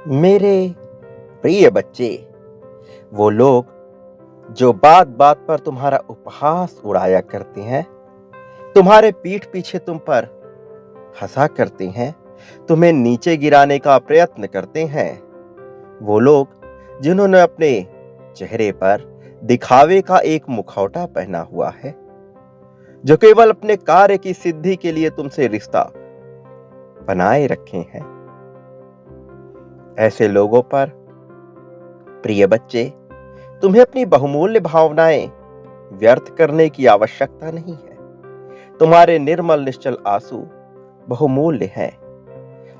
मेरे प्रिय बच्चे, वो लोग जो बात बात पर तुम्हारा उपहास उड़ाया करते हैं, तुम्हारे पीठ पीछे तुम पर हंसा करते हैं, तुम्हें नीचे गिराने का प्रयत्न करते हैं, वो लोग जिन्होंने अपने चेहरे पर दिखावे का एक मुखौटा पहना हुआ है, जो केवल अपने कार्य की सिद्धि के लिए तुमसे रिश्ता बनाए रखे हैं, ऐसे लोगों पर प्रिय बच्चे, तुम्हें अपनी बहुमूल्य भावनाएं व्यर्थ करने की आवश्यकता नहीं है। तुम्हारे निर्मल निश्चल आंसू बहुमूल्य हैं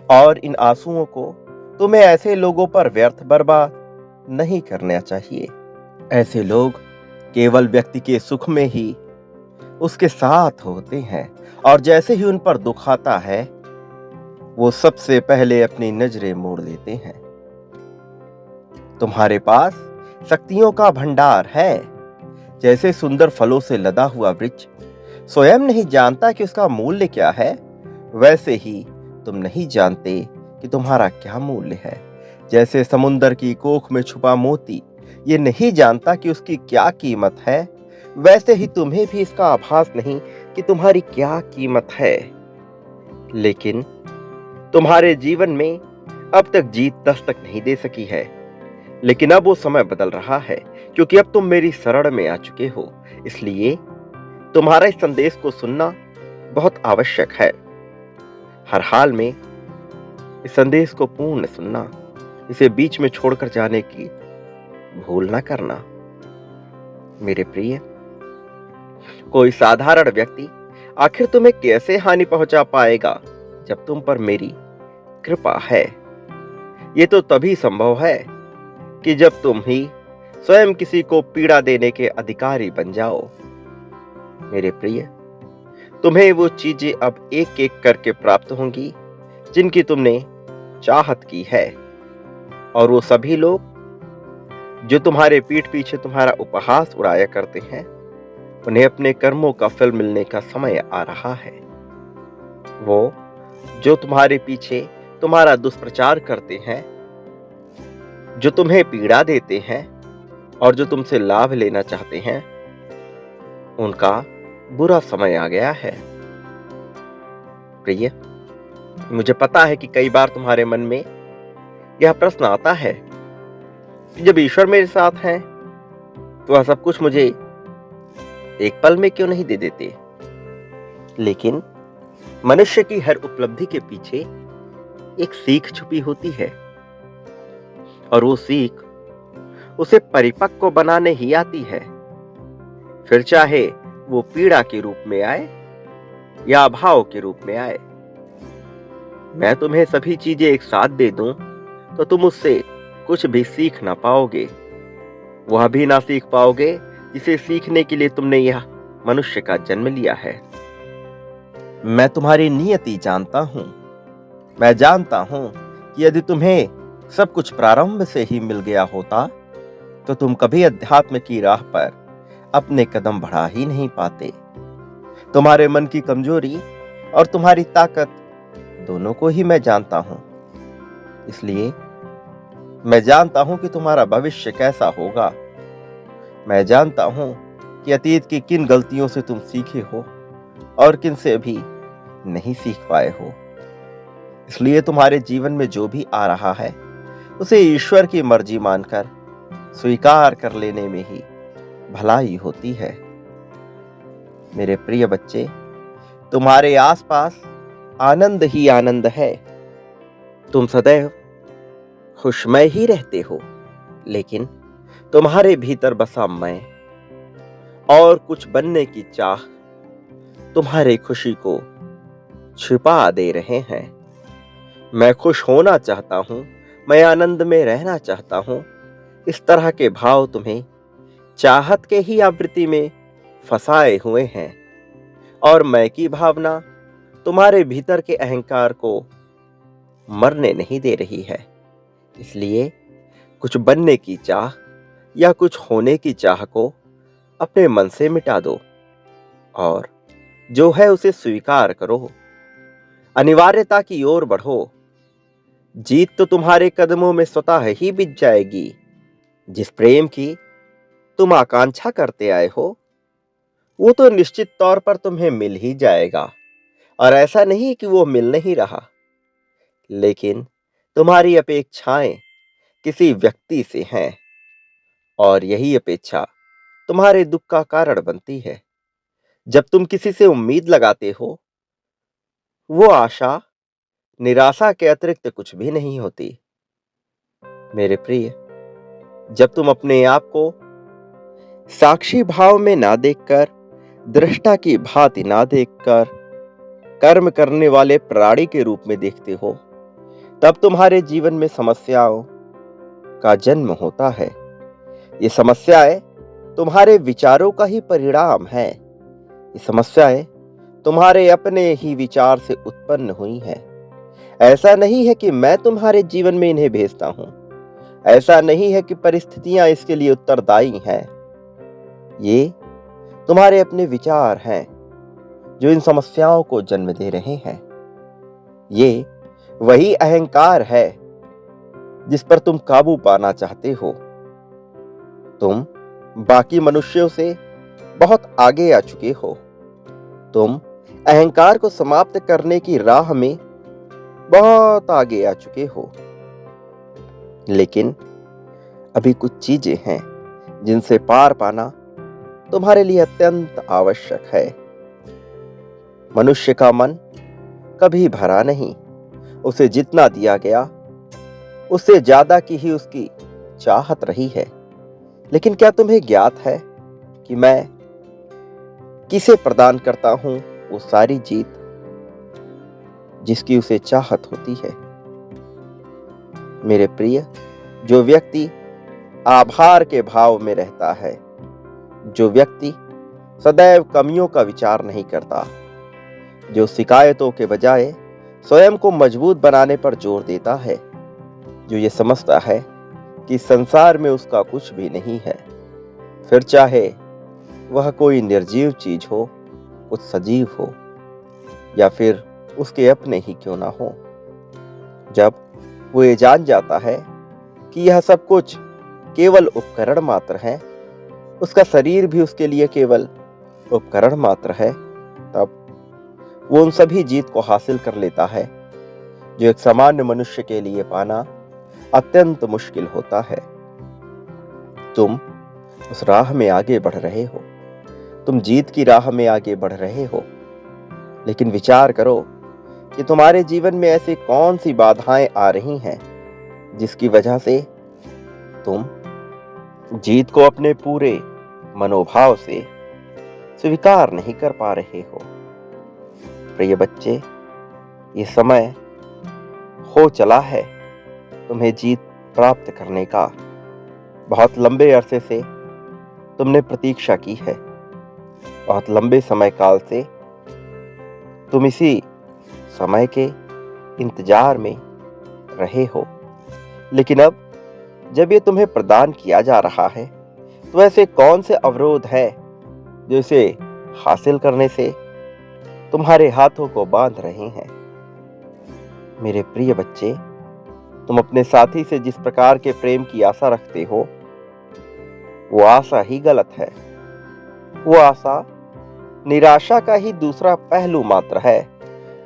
और इन आंसुओं को तुम्हें ऐसे लोगों पर व्यर्थ बर्बाद नहीं करना चाहिए। ऐसे लोग केवल व्यक्ति के सुख में ही उसके साथ होते हैं और जैसे ही उन पर दुख आता है, वो सबसे पहले अपनी नजरें मोड़ लेते हैं। तुम्हारे पास शक्तियों का भंडार है। जैसे सुंदर फलों से लदा हुआ वृक्ष स्वयं नहीं जानता कि उसका मूल्य क्या है, वैसे ही तुम नहीं जानते कि तुम्हारा क्या मूल्य है। जैसे समुद्र की कोख में छुपा मोती ये नहीं जानता कि उसकी क्या कीमत है, वैसे ही तुम्हें भी इसका आभास नहीं कि तुम्हारी क्या कीमत है। लेकिन तुम्हारे जीवन में अब तक जीत दस्तक नहीं दे सकी है, लेकिन अब वो समय बदल रहा है, क्योंकि अब तुम मेरी शरण में आ चुके हो। इसलिए तुम्हारा इस संदेश को सुनना बहुत आवश्यक है। हर हाल में इस संदेश को पूर्ण सुनना, इसे बीच में छोड़कर जाने की भूल ना करना। मेरे प्रिय, कोई साधारण व्यक्ति आखिर तुम्हें कैसे हानि पहुंचा पाएगा जब तुम पर मेरी कृपा है। ये तो तभी संभव है कि जब तुम ही स्वयं किसी को पीड़ा देने के अधिकारी बन जाओ। मेरे प्रिय, तुम्हें वो चीजें अब एक एक करके प्राप्त होंगी जिनकी तुमने चाहत की है, और वो सभी लोग जो तुम्हारे पीठ पीछे तुम्हारा उपहास उड़ाया करते हैं, उन्हें अपने कर्मों का फल मिलने का समय आ रहा है। वो जो तुम्हारे पीछे तुम्हारा दुष्प्रचार करते हैं, जो तुम्हें पीड़ा देते हैं और जो तुमसे लाभ लेना चाहते हैं, उनका बुरा समय आ गया है। प्रिय, मुझे पता है कि कई बार तुम्हारे मन में यह प्रश्न आता है कि जब ईश्वर मेरे साथ हैं, तो वह सब कुछ मुझे एक पल में क्यों नहीं दे देते। लेकिन मनुष्य की हर उपलब्धि के पीछे एक सीख छुपी होती है, और वो सीख उसे परिपक्व बनाने ही आती है। फिर चाहे वो पीड़ा के रूप में आए या अभाव के रूप में आए। मैं तुम्हें सभी चीजें एक साथ दे दूं तो तुम उससे कुछ भी सीख ना पाओगे। वह भी ना सीख पाओगे जिसे सीखने के लिए तुमने यह मनुष्य का जन्म लिया है। मैं तुम्हारी नियति जानता हूं। मैं जानता हूं कि यदि तुम्हें सब कुछ प्रारंभ से ही मिल गया होता, तो तुम कभी अध्यात्म की राह पर अपने कदम बढ़ा ही नहीं पाते। तुम्हारे मन की कमजोरी और तुम्हारी ताकत दोनों को ही मैं जानता हूं। इसलिए मैं जानता हूं कि तुम्हारा भविष्य कैसा होगा। मैं जानता हूं कि अतीत की किन गलतियों से तुम सीखे हो और किन से भी नहीं सीख पाए हो। इसलिए तुम्हारे जीवन में जो भी आ रहा है, उसे ईश्वर की मर्जी मानकर स्वीकार कर लेने में ही भलाई होती है। मेरे प्रिय बच्चे, तुम्हारे आसपास आनंद ही आनंद है। तुम सदैव खुशमय ही रहते हो, लेकिन तुम्हारे भीतर बसा मैं और कुछ बनने की चाह तुम्हारी खुशी को छिपा दे रहे हैं। मैं खुश होना चाहता हूं, मैं आनंद में रहना चाहता हूं। इस तरह के भाव तुम्हें चाहत के ही आवृत्ति में फंसाए हुए हैं, और मैं की भावना तुम्हारे भीतर के अहंकार को मरने नहीं दे रही है। इसलिए कुछ बनने की चाह या कुछ होने की चाह को अपने मन से मिटा दो और जो है उसे स्वीकार करो। अनिवार्यता की ओर बढ़ो। जीत तो तुम्हारे कदमों में स्वतः ही बिछ जाएगी। जिस प्रेम की तुम आकांक्षा करते आए हो, वो तो निश्चित तौर पर तुम्हें मिल ही जाएगा। और ऐसा नहीं कि वो मिल नहीं रहा, लेकिन तुम्हारी अपेक्षाएं किसी व्यक्ति से हैं, और यही अपेक्षा तुम्हारे दुख का कारण बनती है। जब तुम किसी से उम्मीद लगाते हो, वो आशा निराशा के अतिरिक्त कुछ भी नहीं होती। मेरे प्रिय, जब तुम अपने आप को साक्षी भाव में ना देखकर, दृष्टा की भांति ना देखकर, कर्म करने वाले प्राणी के रूप में देखते हो, तब तुम्हारे जीवन में समस्याओं का जन्म होता है। ये समस्याएं तुम्हारे विचारों का ही परिणाम है। ये समस्याएं तुम्हारे अपने ही विचार से उत्पन्न हुई हैं। ऐसा नहीं है कि मैं तुम्हारे जीवन में इन्हें भेजता हूं। ऐसा नहीं है कि परिस्थितियां इसके लिए उत्तरदायी हैं। ये तुम्हारे अपने विचार हैं जो इन समस्याओं को जन्म दे रहे हैं। ये वही अहंकार है जिस पर तुम काबू पाना चाहते हो। तुम बाकी मनुष्यों से बहुत आगे आ चुके हो। तुम अहंकार को समाप्त करने की राह में बहुत आगे आ चुके हो। लेकिन अभी कुछ चीजें हैं जिनसे पार पाना तुम्हारे लिए अत्यंत आवश्यक है। मनुष्य का मन कभी भरा नहीं। उसे जितना दिया गया, उससे ज्यादा की ही उसकी चाहत रही है। लेकिन क्या तुम्हें ज्ञात है कि मैं किसे प्रदान करता हूं वो सारी जीत जिसकी उसे चाहत होती है? मेरे प्रिय, जो व्यक्ति आभार के भाव में रहता है, जो व्यक्ति सदैव कमियों का विचार नहीं करता, जो शिकायतों के बजाय स्वयं को मजबूत बनाने पर जोर देता है, जो ये समझता है कि संसार में उसका कुछ भी नहीं है, फिर चाहे वह कोई निर्जीव चीज हो, कुछ सजीव हो, या फिर उसके अपने ही क्यों ना हो, जब वो ये जान जाता है कि यह सब कुछ केवल उपकरण मात्र है, उसका शरीर भी उसके लिए केवल उपकरण मात्र है, तब वो उन सभी जीत को हासिल कर लेता है जो एक सामान्य मनुष्य के लिए पाना अत्यंत मुश्किल होता है। तुम उस राह में आगे बढ़ रहे हो, तुम जीत की राह में आगे बढ़ रहे हो। लेकिन विचार करो कि तुम्हारे जीवन में ऐसी कौन सी बाधाएं आ रही हैं जिसकी वजह से तुम जीत को अपने पूरे मनोभाव से स्वीकार नहीं कर पा रहे हो। प्रिय बच्चे, ये समय हो चला है तुम्हें जीत प्राप्त करने का। बहुत लंबे अरसे से तुमने प्रतीक्षा की है। बहुत लंबे समय काल से तुम इसी समय के इंतजार में रहे हो। लेकिन अब जब ये तुम्हें प्रदान किया जा रहा है, तो ऐसे कौन से अवरोध हैं जो इसे हासिल करने से तुम्हारे हाथों को बांध रहे हैं? मेरे प्रिय बच्चे, तुम अपने साथी से जिस प्रकार के प्रेम की आशा रखते हो, वो आशा ही गलत है। वो आशा निराशा का ही दूसरा पहलू मात्र है।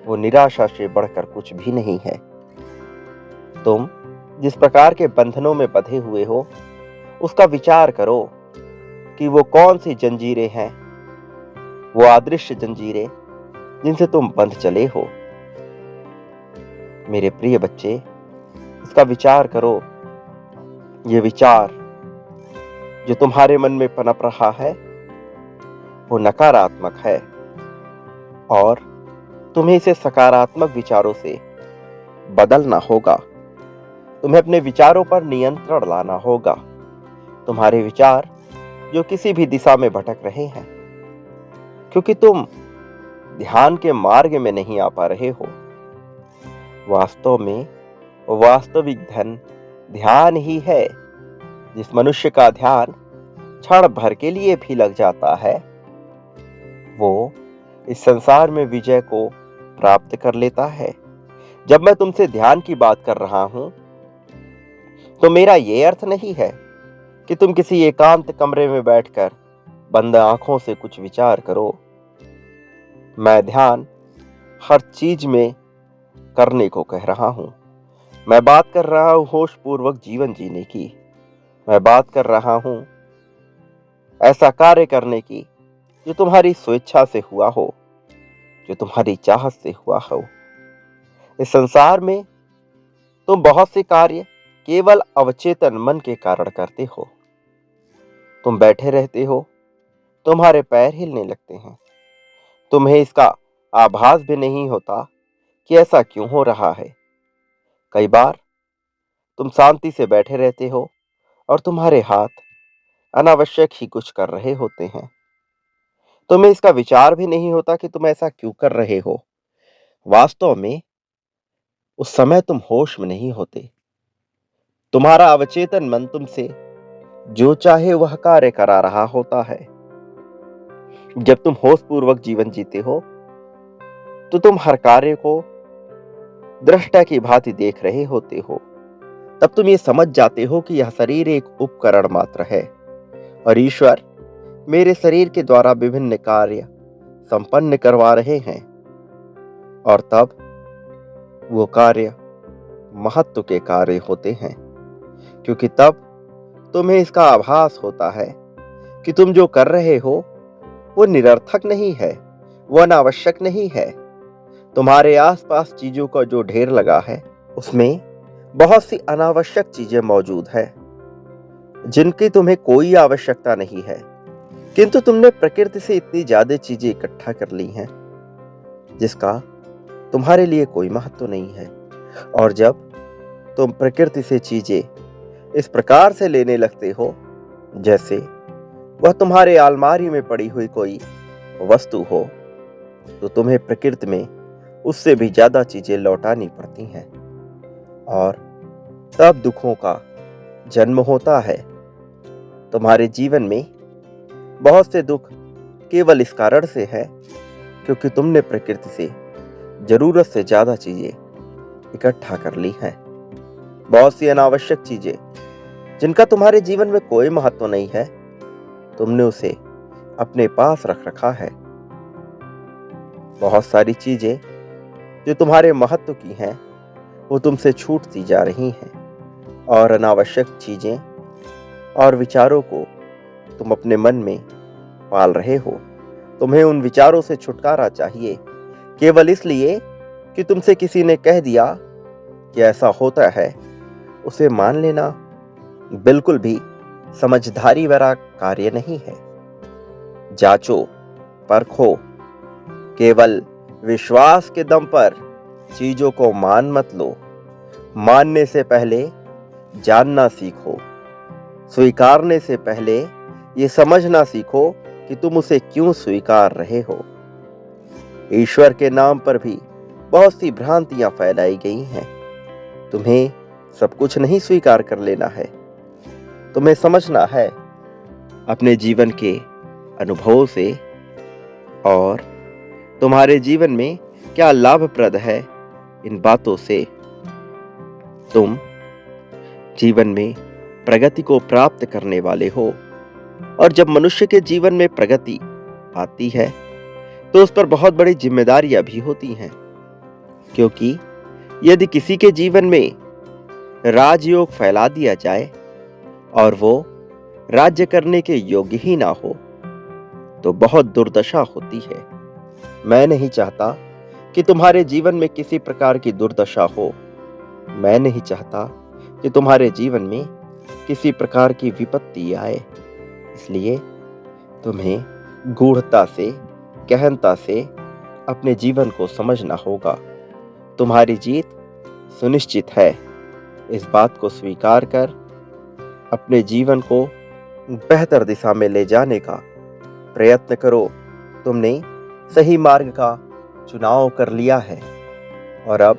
वो निराशा से बढ़कर कुछ भी नहीं है। तुम जिस प्रकार के बंधनों में बंधे हुए हो, उसका विचार करो कि वो कौन सी जंजीरें हैं, वो अदृश्य जंजीरें जिनसे तुम बंध चले हो। मेरे प्रिय बच्चे, इसका विचार करो। ये विचार जो तुम्हारे मन में पनप रहा है, वो नकारात्मक है, और तुम्हें इसे सकारात्मक विचारों से बदलना होगा। तुम्हें अपने विचारों पर नियंत्रण लाना होगा। तुम्हारे विचार जो किसी भी दिशा में भटक रहे हैं, क्योंकि तुम ध्यान के मार्ग में नहीं आ पा रहे हो। वास्तव में वास्तविक धन ध्यान ही है। जिस मनुष्य का ध्यान क्षण भर के लिए भी लग जाता है, वो इस संसार में विजय को प्राप्त कर लेता है। जब मैं तुमसे ध्यान की बात कर रहा हूं तो मेरा ये अर्थ नहीं है कि तुम किसी एकांत कमरे में बैठकर बंद आंखों से कुछ विचार करो। मैं ध्यान हर चीज में करने को कह रहा हूं। मैं बात कर रहा हूं होश पूर्वक जीवन जीने की। मैं बात कर रहा हूं ऐसा कार्य करने की जो तुम्हारी स्वेच्छा से हुआ हो, जो तुम्हारी चाहत से हुआ हो। इस संसार में तुम बहुत से कार्य केवल अवचेतन मन के कारण करते हो। तुम बैठे रहते हो, तुम्हारे पैर हिलने लगते हैं, तुम्हें इसका आभास भी नहीं होता कि ऐसा क्यों हो रहा है। कई बार तुम शांति से बैठे रहते हो और तुम्हारे हाथ अनावश्यक ही कुछ कर रहे होते हैं। तुम्हें इसका विचार भी नहीं होता कि तुम ऐसा क्यों कर रहे हो। वास्तव में उस समय तुम होश में नहीं होते। तुम्हारा अवचेतन मन तुमसे जो चाहे वह कार्य करा रहा होता है। जब तुम होश पूर्वक जीवन जीते हो तो तुम हर कार्य को दृष्टा की भांति देख रहे होते हो। तब तुम ये समझ जाते हो कि यह शरीर एक उपकरण मात्र है और ईश्वर मेरे शरीर के द्वारा विभिन्न कार्य संपन्न करवा रहे हैं। और तब वो कार्य महत्व के कार्य होते हैं, क्योंकि तब तुम्हें इसका आभास होता है कि तुम जो कर रहे हो वो निरर्थक नहीं है, वो अनावश्यक नहीं है। तुम्हारे आसपास चीजों का जो ढेर लगा है उसमें बहुत सी अनावश्यक चीजें मौजूद है जिनकी तुम्हें कोई आवश्यकता नहीं है, किंतु तुमने प्रकृति से इतनी ज्यादा चीजें इकट्ठा कर ली हैं जिसका तुम्हारे लिए कोई महत्व नहीं है। और जब तुम प्रकृति से चीजें इस प्रकार से लेने लगते हो जैसे वह तुम्हारे अलमारी में पड़ी हुई कोई वस्तु हो, तो तुम्हें प्रकृति में उससे भी ज्यादा चीजें लौटानी पड़ती हैं और तब दुखों का जन्म होता है। तुम्हारे जीवन में बहुत से दुख केवल इस कारण से है क्योंकि तुमने प्रकृति से जरूरत से ज्यादा चीजें इकट्ठा कर ली हैं। बहुत सी अनावश्यक चीजें जिनका तुम्हारे जीवन में कोई महत्व नहीं है, तुमने उसे अपने पास रख रखा है। बहुत सारी चीजें जो तुम्हारे महत्व की हैं वो तुमसे छूटती जा रही हैं और अनावश्यक चीजें और विचारों को तुम अपने मन में पाल रहे हो। तुम्हें उन विचारों से छुटकारा चाहिए केवल इसलिए कि तुमसे किसी ने कह दिया कि ऐसा होता है। उसे मान लेना बिल्कुल भी समझदारी भरा कार्य नहीं है। जांचो, परखो, केवल विश्वास के दम पर चीजों को मान मत लो। मानने से पहले जानना सीखो। स्वीकारने से पहले ये समझना सीखो कि तुम उसे क्यों स्वीकार रहे हो। ईश्वर के नाम पर भी बहुत सी भ्रांतियां फैलाई गई हैं। तुम्हें सब कुछ नहीं स्वीकार कर लेना है, तुम्हें समझना है अपने जीवन के अनुभव से और तुम्हारे जीवन में क्या लाभप्रद है। इन बातों से तुम जीवन में प्रगति को प्राप्त करने वाले हो और जब मनुष्य के जीवन में प्रगति आती है तो उस पर बहुत बड़ी जिम्मेदारियां भी होती हैं, क्योंकि यदि किसी के जीवन में राजयोग फैला दिया जाए और वो राज्य करने के योग्य ही ना हो तो बहुत दुर्दशा होती है। मैं नहीं चाहता कि तुम्हारे जीवन में किसी प्रकार की दुर्दशा हो। मैं नहीं चाहता कि तुम्हारे जीवन में किसी प्रकार की विपत्ति आए। इसलिए तुम्हें गूढ़ता से, गहनता से अपने जीवन को समझना होगा। तुम्हारी जीत सुनिश्चित है। इस बात को स्वीकार कर अपने जीवन को बेहतर दिशा में ले जाने का प्रयत्न करो। तुमने सही मार्ग का चुनाव कर लिया है और अब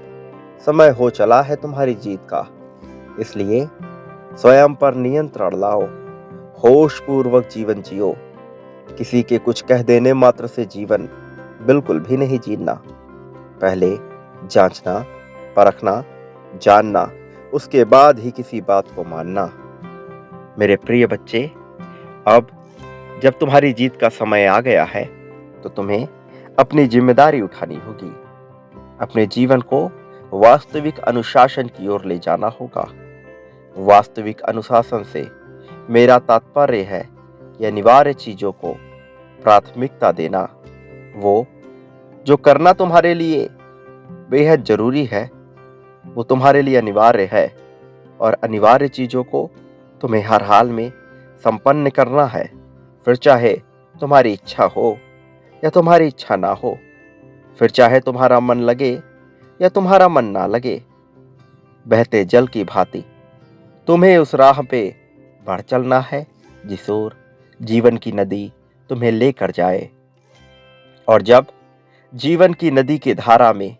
समय हो चला है तुम्हारी जीत का। इसलिए स्वयं पर नियंत्रण लाओ, होश पूर्वक जीवन जियो। किसी के कुछ कह देने मात्र से जीवन बिल्कुल भी नहीं जीना। पहले जांचना, परखना, जानना, उसके बाद ही किसी बात को मानना। मेरे प्रिय बच्चे, अब जब तुम्हारी जीत का समय आ गया है, तो तुम्हें अपनी जिम्मेदारी उठानी होगी। अपने जीवन को वास्तविक अनुशासन की ओर ले जाना होगा। वास्तविक अनुशासन से मेरा तात्पर्य है कि अनिवार्य चीजों को प्राथमिकता देना। वो जो करना तुम्हारे लिए बेहद जरूरी है, वो तुम्हारे लिए अनिवार्य है, और अनिवार्य चीजों को तुम्हें हर हाल में संपन्न करना है, फिर चाहे तुम्हारी इच्छा हो या तुम्हारी इच्छा ना हो, फिर चाहे तुम्हारा मन लगे या तुम्हारा मन ना लगे। बहते जल की भांति तुम्हें उस राह पे बढ़ चलना है जिस ओर जीवन की नदी तुम्हें लेकर जाए। और जब जीवन की नदी की धारा में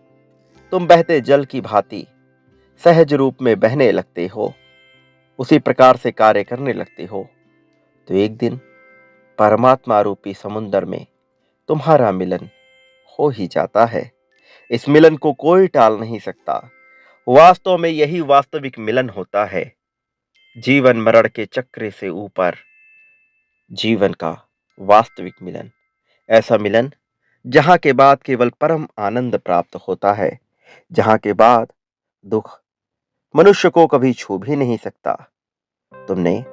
तुम बहते जल की भांति सहज रूप में बहने लगते हो, उसी प्रकार से कार्य करने लगते हो, तो एक दिन परमात्मा रूपी समुद्र में तुम्हारा मिलन हो ही जाता है। इस मिलन को कोई टाल नहीं सकता। वास्तव में यही वास्तविक मिलन होता है। जीवन मरण के चक्र से ऊपर जीवन का वास्तविक मिलन, ऐसा मिलन जहां के बाद केवल परम आनंद प्राप्त होता है, जहां के बाद दुख मनुष्य को कभी छू भी नहीं सकता। तुमने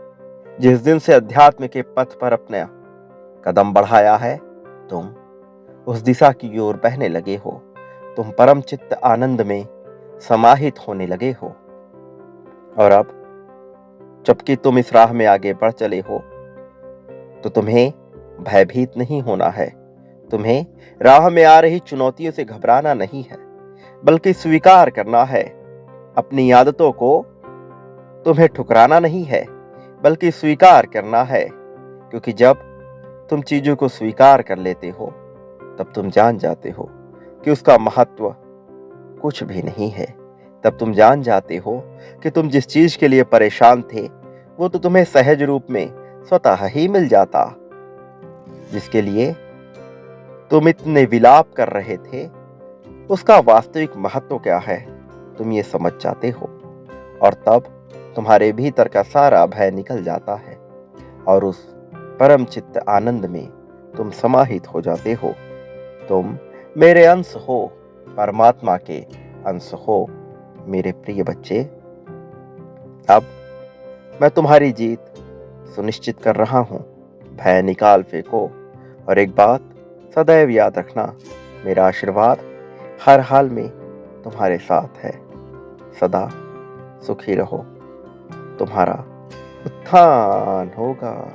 जिस दिन से अध्यात्म के पथ पर अपना कदम बढ़ाया है, तुम उस दिशा की ओर बहने लगे हो। तुम परम चित्त आनंद में समाहित होने लगे हो। और अब जबकि तुम इस राह में आगे बढ़ चले हो, तो तुम्हें भयभीत नहीं होना है। तुम्हें राह में आ रही चुनौतियों से घबराना नहीं है, बल्कि स्वीकार करना है। अपनी आदतों को तुम्हें ठुकराना नहीं है, बल्कि स्वीकार करना है। क्योंकि जब तुम चीजों को स्वीकार कर लेते हो, तब तुम जान जाते हो कि उसका महत्व कुछ भी नहीं है। तब तुम जान जाते हो कि तुम जिस चीज के लिए परेशान थे, वो तो तुम्हें सहज रूप में स्वतः ही मिल जाता। जिसके लिए तुम इतने विलाप कर रहे थे, उसका वास्तविक महत्व क्या है, तुम ये समझ जाते हो। और तब तुम्हारे भीतर का सारा भय निकल जाता है, और उस परम चित्त आनंद में तुम समाहित हो जाते हो। तुम मेरे अंश हो, परमात्मा के अंश हो। मेरे प्रिय बच्चे, अब मैं तुम्हारी जीत सुनिश्चित कर रहा हूं। भय निकाल फेंको, और एक बात सदैव याद रखना, मेरा आशीर्वाद हर हाल में तुम्हारे साथ है। सदा सुखी रहो। तुम्हारा उत्थान होगा।